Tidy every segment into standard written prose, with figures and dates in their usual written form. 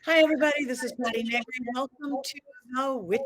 Hi, everybody. This is Patti. Welcome to the Witch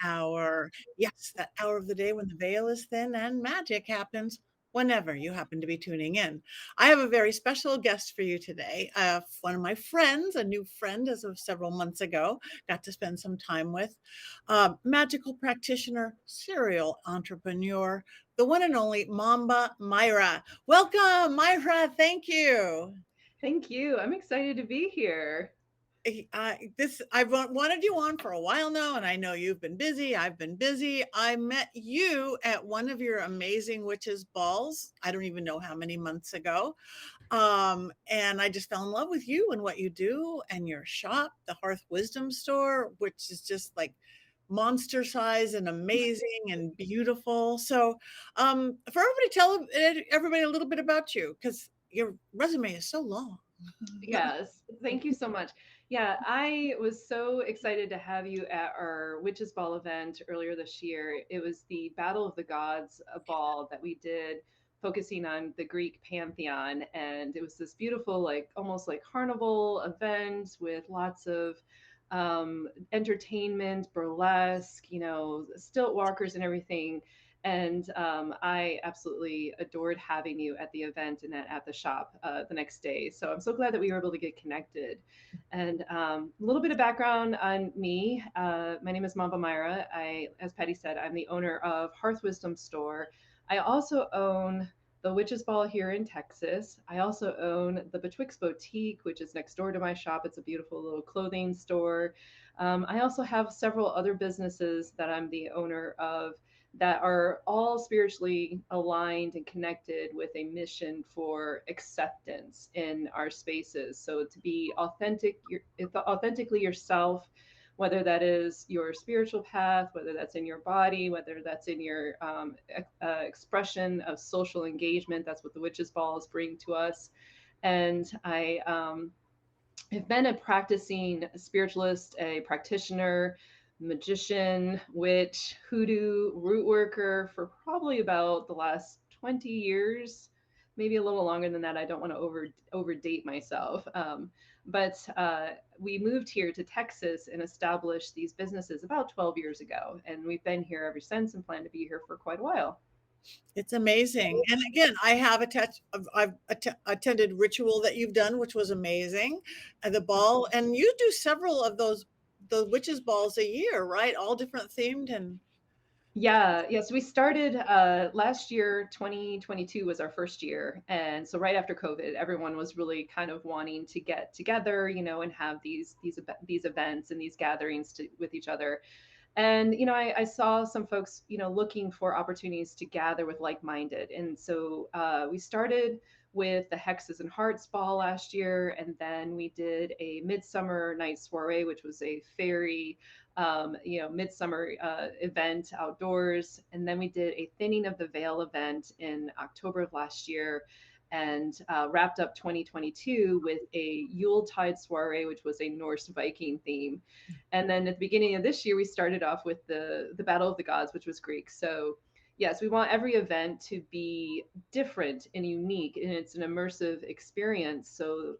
Hour. Yes, that hour of the day when the veil is thin and magic happens whenever you happen to be tuning in. I have a very special guest for you today. One of my friends, a new friend as of several months ago, got to spend some time with. Magical practitioner, serial entrepreneur, the one and only Mamba Myrah. Welcome, Myrah. Thank you. Thank you. I'm excited to be here. I've wanted you on for a while now, and I know you've been busy. I've been busy. I met you at one of your amazing witches balls. I don't even know how many months ago. And I just fell in love with you and what you do and your shop, the Hearth Wisdom Store, which is just like monster size and amazing and beautiful. So, for everybody, tell everybody a little bit about you because your resume is so long. Yes, thank you so much. Yeah, I was so excited to have you at our Witches Ball event earlier this year. It was the Battle of the Gods ball that we did, focusing on the Greek pantheon. And it was this beautiful, like almost like carnival event with lots of entertainment, burlesque, stilt walkers and everything. And I absolutely adored having you at the event and at the shop the next day. So I'm so glad that we were able to get connected. And a little bit of background on me. My name is Mamba Myrah. As Patti said, I'm the owner of Hearth Wisdom Store. I also own the Witches Ball here in Texas. I also own the Betwixt Boutique, which is next door to my shop. It's a beautiful little clothing store. I also have several other businesses that I'm the owner of that are all spiritually aligned and connected with a mission for acceptance in our spaces. So to be authentically yourself, whether that is your spiritual path, whether that's in your body, whether that's in your expression of social engagement. That's what the witches balls bring to us. And I've been a practicing spiritualist, a practitioner, magician, witch, hoodoo, root worker for probably about the last 20 years, maybe a little longer than that. I don't want to overdate myself. But we moved here to Texas and established these businesses about 12 years ago. And we've been here ever since and plan to be here for quite a while. It's amazing. And again, I've attended ritual that you've done, which was amazing. The ball, and you do several of those witches balls a year, right? All different themed and Yeah, yeah. So we started last year, 2022 was our first year. And so right after COVID, everyone was really kind of wanting to get together, and have these events and these gatherings with each other. And I saw some folks looking for opportunities to gather with like-minded, and so we started with the Hexes and Hearts ball last year, and then we did a midsummer night soiree, which was a fairy midsummer event outdoors, and then we did a thinning of the veil event in October of last year, and wrapped up 2022 with a Yuletide soiree, which was a Norse Viking theme. And then at the beginning of this year, we started off with the Battle of the Gods, which was Greek. So yes, we want every event to be different and unique, and it's an immersive experience. So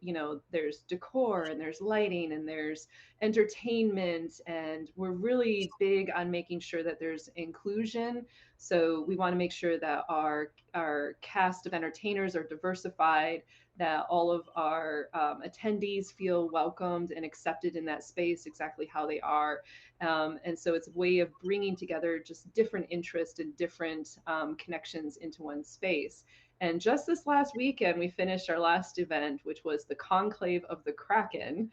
there's decor and there's lighting and there's entertainment, and we're really big on making sure that there's inclusion. So we want to make sure that our cast of entertainers are diversified, that all of our attendees feel welcomed and accepted in that space exactly how they are. And so it's a way of bringing together just different interests and different connections into one space. And just this last weekend, we finished our last event, which was the Conclave of the Kraken.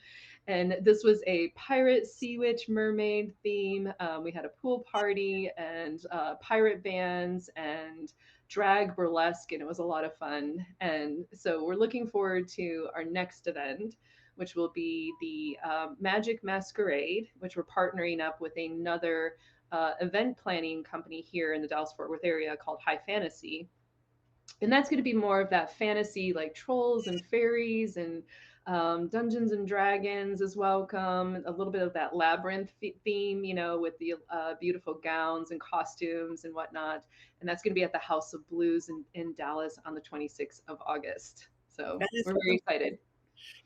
And this was a pirate, sea witch, mermaid theme. We had a pool party and pirate bands and drag burlesque, and it was a lot of fun. And so we're looking forward to our next event, which will be the Magic Masquerade, which we're partnering up with another event planning company here in the Dallas Fort Worth area called High Fantasy. And that's going to be more of that fantasy, like trolls and fairies and Dungeons and Dragons is welcome. A little bit of that labyrinth theme, with the beautiful gowns and costumes and whatnot. And that's going to be at the House of Blues in Dallas on the 26th of August. So that is we're very excited.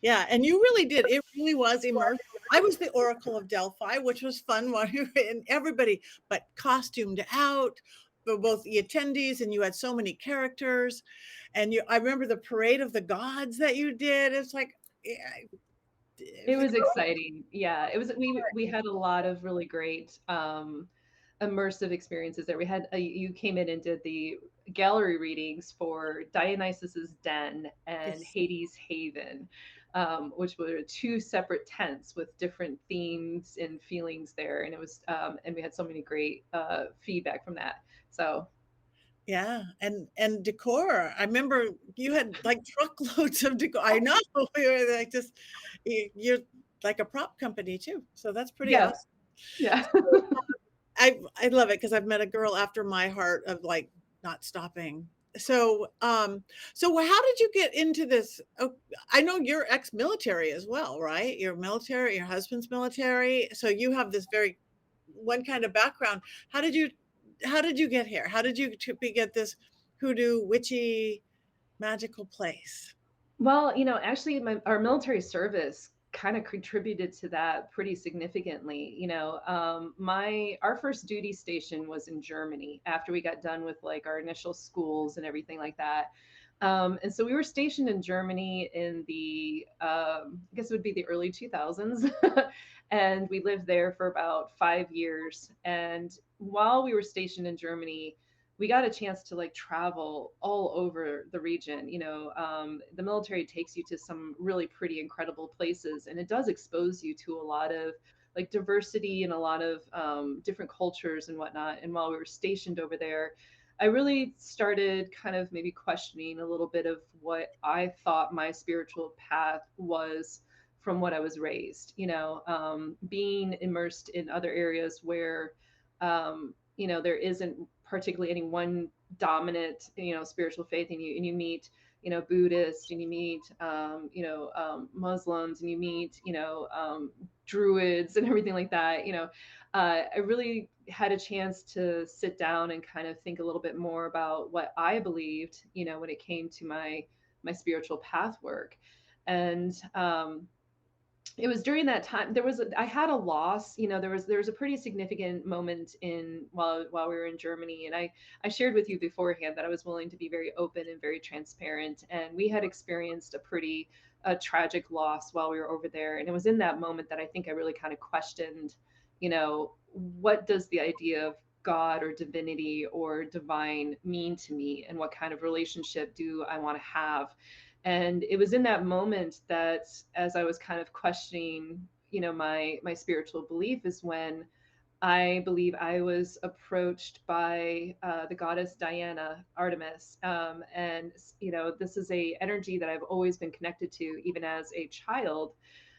Yeah, and you really did. It really was immersive. I was the Oracle of Delphi, which was fun while you were and everybody, but costumed out for both the attendees, and you had so many characters. And I remember the parade of the gods that you did. It's like, yeah, it It was was exciting. Yeah, it was we had a lot of really great immersive experiences there. We had you came in and did the gallery readings for Dionysus's Den and yes. Hades' Haven, which were two separate tents with different themes and feelings there. And it was and we had so many great feedback from that. So Yeah, and decor. I remember you had like truckloads of decor. I know we were like just you're like a prop company too, so that's pretty yeah, awesome. yeah. I love it because I've met a girl after my heart of like not stopping. So, so how did you get into this? Oh, I know you're ex-military as well, right? You're military, your husband's military, so you have this very one kind of background. How did you how did you get here? How did you get this hoodoo witchy magical place? Well, actually, our military service kind of contributed to that pretty significantly. Our first duty station was in Germany after we got done with like our initial schools and everything like that. And so we were stationed in Germany in the, I guess it would be the early 2000s. And we lived there for about 5 years. And while we were stationed in Germany, we got a chance to like travel all over the region. The military takes you to some really pretty incredible places, and it does expose you to a lot of like diversity and a lot of different cultures and whatnot. And while we were stationed over there, I really started kind of maybe questioning a little bit of what I thought my spiritual path was from what I was raised, being immersed in other areas where there isn't particularly any one dominant, spiritual faith, and you meet, Buddhists, and you meet, Muslims, and you meet, Druids and everything like that. I really had a chance to sit down and kind of think a little bit more about what I believed, when it came to my spiritual path work. And it was during that time I had a loss. There was a pretty significant moment in while we were in Germany, and I shared with you beforehand that I was willing to be very open and very transparent, and we had experienced a tragic loss while we were over there. And it was in that moment that I think I really kind of questioned, what does the idea of God or divinity or divine mean to me, and what kind of relationship do I want to have? And it was in that moment that, as I was kind of questioning, my spiritual belief, is when I believe I was approached by the goddess Diana, Artemis. And this is a energy that I've always been connected to, even as a child,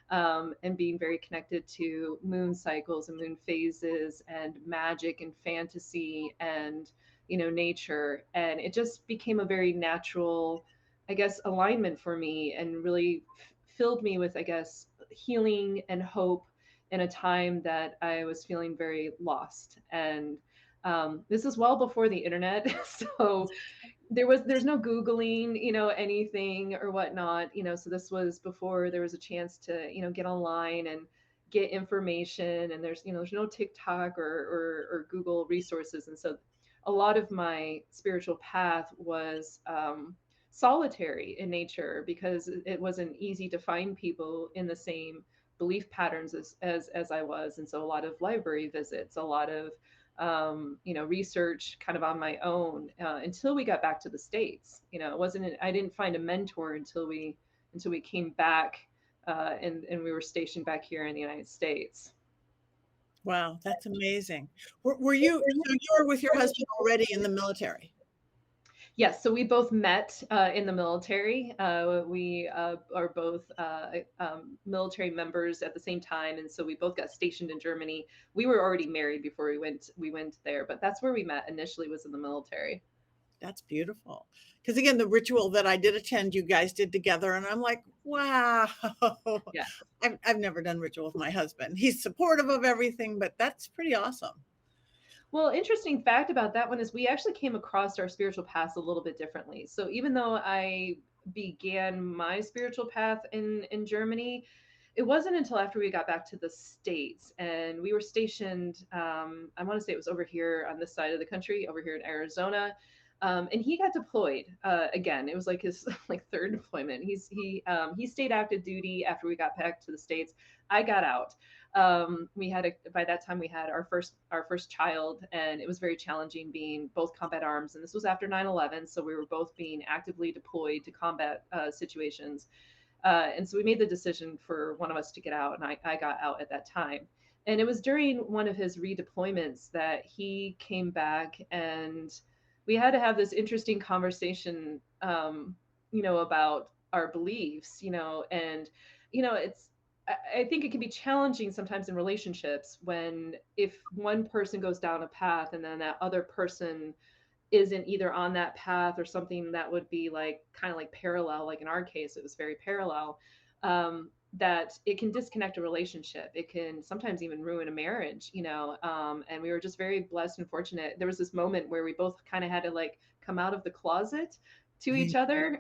and being very connected to moon cycles and moon phases and magic and fantasy and nature. And it just became a very natural, I guess, alignment for me, and really filled me with, I guess, healing and hope in a time that I was feeling very lost. And this is well before the internet, so there's no Googling, anything or whatnot. So this was before there was a chance to, get online and get information. And there's no TikTok or Google resources. And so a lot of my spiritual path was solitary in nature, because it wasn't easy to find people in the same belief patterns as I was. And so a lot of library visits, a lot of research kind of on my own, until we got back to the States. I didn't find a mentor until we came back, and we were stationed back here in the United States. Wow, that's amazing. Were you so you were with your husband already in the military? Yes, so we both met in the military. We are both military members at the same time, and so we both got stationed in Germany. We were already married before we went there, but that's where we met initially, was in the military. That's beautiful. Because again, the ritual that I did attend, you guys did together, and I'm like, wow. Yeah. I've never done ritual with my husband. He's supportive of everything, but that's pretty awesome. Well, interesting fact about that one is we actually came across our spiritual paths a little bit differently. So even though I began my spiritual path in Germany, it wasn't until after we got back to the States, and we were stationed, I want to say it was over here on this side of the country, over here in Arizona. And he got deployed again. It was like his like third deployment. He stayed active duty after we got back to the States. I got out. We had by that time we had our first child, and it was very challenging being both combat arms. And this was after 9/11, so we were both being actively deployed to combat situations. And so we made the decision for one of us to get out, and I got out at that time. And it was during one of his redeployments that he came back, and we had to have this interesting conversation, about our beliefs, and it's. I think it can be challenging sometimes in relationships when if one person goes down a path and then that other person isn't either on that path or something that would be like kind of like parallel, like in our case it was very parallel, that it can disconnect a relationship. It can sometimes even ruin a marriage, and we were just very blessed and fortunate. There was this moment where we both kind of had to like come out of the closet to each other.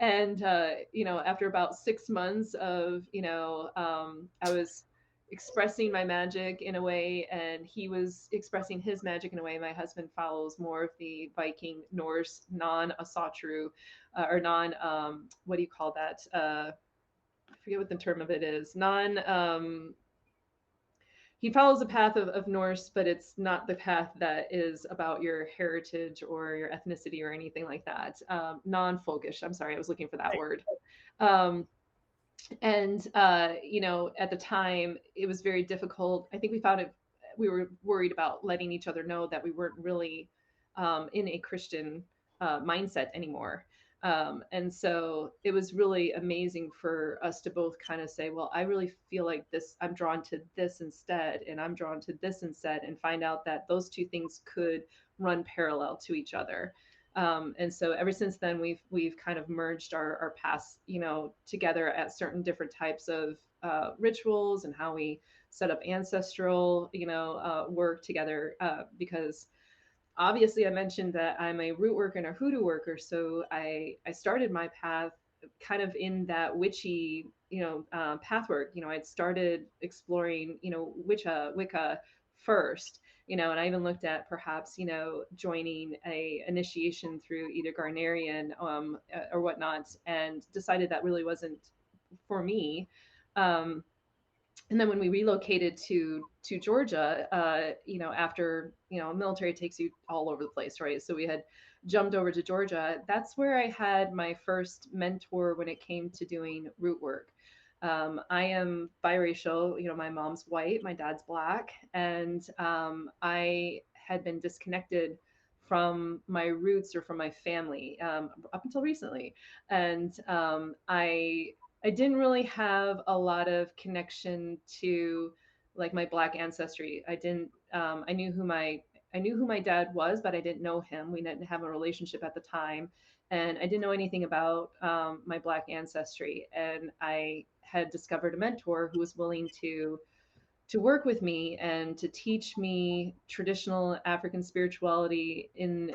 And after about 6 months of I was expressing my magic in a way, and he was expressing his magic in a way. My husband follows more of the Viking Norse non-asatru, or non what do you call that, I forget what the term of it is, non he follows a path of Norse, but it's not the path that is about your heritage or your ethnicity or anything like that. Non-folkish. I'm sorry, I was looking for that word. Um, and at the time it was very difficult. I think we were worried about letting each other know that we weren't really in a Christian mindset anymore. And so it was really amazing for us to both kind of say, well, I really feel like this, I'm drawn to this instead, and I'm drawn to this instead, and find out that those two things could run parallel to each other. And so ever since then, we've kind of merged our paths, together at certain different types of rituals, and how we set up ancestral, work together. Because obviously, I mentioned that I'm a root worker and a hoodoo worker, so I started my path kind of in that witchy, path work. I'd started exploring, Wicca first, and I even looked at perhaps, joining a initiation through either Garnerian, or whatnot, and decided that really wasn't for me. Um, and then when we relocated to Georgia, after military takes you all over the place, right? So we had jumped over to Georgia. That's where I had my first mentor when it came to doing root work. I am biracial. My mom's white, my dad's black, and I had been disconnected from my roots or from my family up until recently, and I didn't really have a lot of connection to like my black ancestry. I didn't. I knew who my dad was, but I didn't know him. We didn't have a relationship at the time, and I didn't know anything about my black ancestry. And I had discovered a mentor who was willing to work with me and to teach me traditional African spirituality in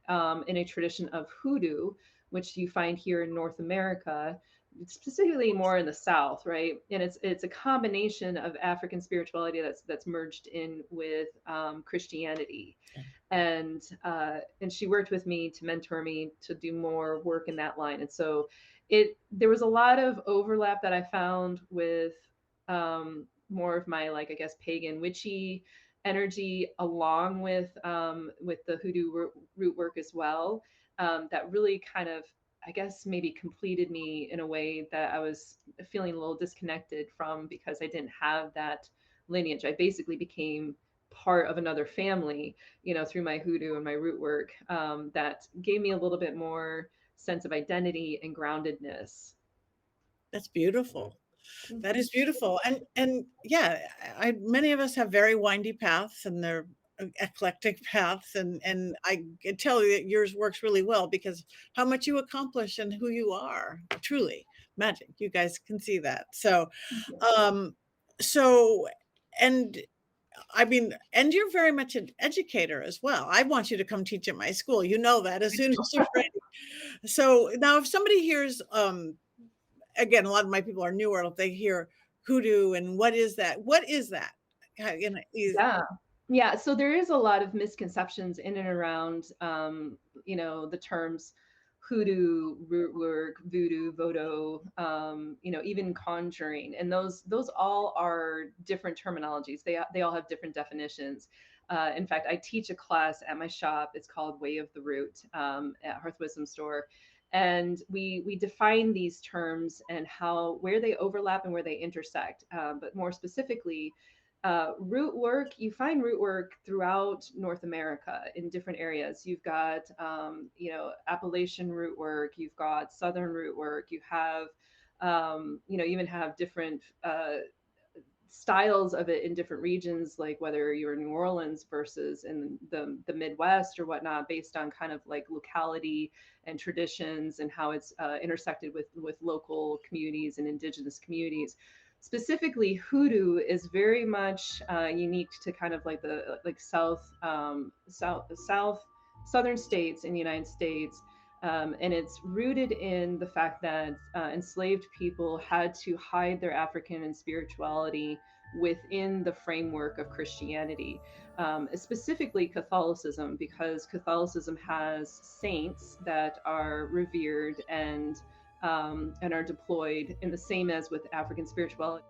a tradition of hoodoo, which you find here in North America, specifically more in the South, right? And it's a combination of African spirituality that's merged in with Christianity, and she worked with me to mentor me to do more work in that line. And so there was a lot of overlap that I found with more of my, like, I guess, pagan witchy energy, along with the hoodoo root work as well, that really kind of, I guess, maybe completed me in a way that I was feeling a little disconnected from, because I didn't have that lineage. I basically became part of another family, through my hoodoo and my root work, that gave me a little bit more sense of identity and groundedness. That's beautiful. That is beautiful. And yeah, many of us have very windy paths, and they're eclectic paths, and I can tell you that yours works really well because how much you accomplish and who you are, truly magic. You guys can see that. So, um, so, and I mean, and you're very much an educator as well. I want you to come teach at my school. You know that as soon as you're ready. So now if somebody hears, again, a lot of my people are newer, if they hear hoodoo and what is that? What is that? You know, Yeah. Yeah, so there is a lot of misconceptions in and around, the terms hoodoo, root work, voodoo, voodoo, even conjuring, and those all are different terminologies. They all have different definitions. In fact, I teach a class at my shop. It's called Way of the Root at Hearth Wisdom Store, and we define these terms and how where they overlap and where they intersect. But more specifically, root work, you find root work throughout North America in different areas. You've got, Appalachian root work, you've got Southern root work, you have, you even have different styles of it in different regions, like whether you're in New Orleans versus in the Midwest or whatnot, based on kind of like locality and traditions and how it's intersected with local communities and indigenous communities. Specifically, hoodoo is very much unique to kind of like the like southern states in the United States. And it's rooted in the fact that enslaved people had to hide their African and spirituality within the framework of Christianity, specifically Catholicism, because Catholicism has saints that are revered and are deployed in the same as with African spirituality.